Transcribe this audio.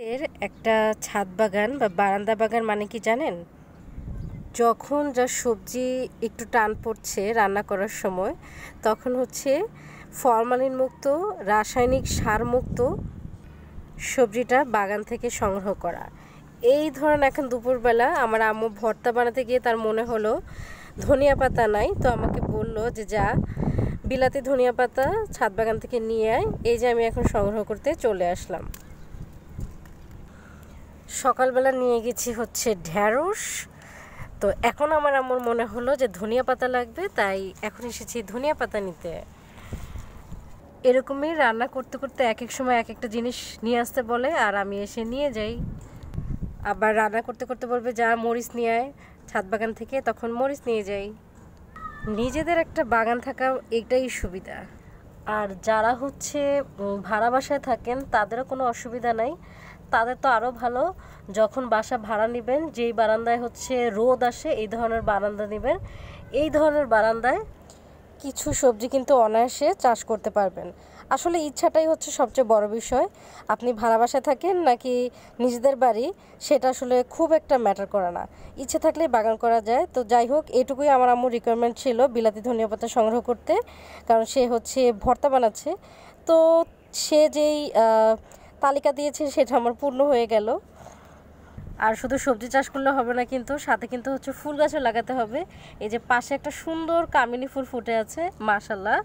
এর একটা ছাদ বাগান বা বারান্দা বাগান মানে কি জানেন? যখন যা সবজি একটু টান পড়ছে রান্না করার সময়, তখন হচ্ছে ফরমালিন মুক্ত, রাসায়নিক সার মুক্ত সবজিটা বাগান থেকে সংগ্রহ করা। এই ধরেন এখন দুপুরবেলা আমার আম্মু ভর্তা বানাতে গিয়ে তার মনে হলো ধনিয়া পাতা নাই, তো আমাকে বলল যে যা বিলাতি ধনিয়া পাতা ছাদ বাগান থেকে নিয়ে আয়। এই যে আমি এখন সংগ্রহ করতে চলে আসলাম। সকালবেলা নিয়ে গেছি হচ্ছে ঢ্যাঁড়স, তো এখন আমার আম্মুর মনে হলো যে ধনিয়া পাতা লাগবে, তাই এখন এসেছি ধনিয়া পাতা নিতে। এরকমই রান্না করতে করতে এক এক সময় এক একটা জিনিস নিয়ে আসতে বলে, আর আমি এসে নিয়ে যাই। আবার রান্না করতে করতে বলবে যা মরিচ নিয়ে আয় ছাদ বাগান থেকে, তখন মরিচ নিয়ে যাই। নিজেদের একটা বাগান থাকা এটাই সুবিধা। আর যারা হচ্ছে ভাড়া বাসায় থাকেন তাদেরও কোনো অসুবিধা নাই, তাদের তো আরও ভালো। যখন বাসা ভাড়া নেবেন, যেই বারান্দায় হচ্ছে রোদ আসে এই ধরনের বারান্দা নেবেন। এই ধরনের বারান্দায় কিছু সবজি কিন্তু অনায়াসে চাষ করতে পারবেন। আসলে ইচ্ছাটাই হচ্ছে সবচেয়ে বড় বিষয়। আপনি ভাড়া বাসায় থাকেন নাকি নিজেদের বাড়ি, সেটা আসলে খুব একটা ম্যাটার করে না, ইচ্ছে থাকলেই বাগান করা যায়। তো যাই হোক, এটুকুই আমার আম্মুর রিকোয়ারমেন্ট ছিল বিলাতি ধনিয়া পাতা সংগ্রহ করতে, কারণ সে হচ্ছে ভর্তা বানাচ্ছে। তো সে যেই তালিকা দিয়েছে সেটা আমার পূর্ণ হয়ে গেল। আর শুধু সবজি চাষ করলে হবে না, কিন্তু সাথে কিন্তু হচ্ছে ফুল গাছও লাগাতে হবে। এই যে পাশে একটা সুন্দর কামিনী ফুল ফুটে আছে, মাশাআল্লাহ।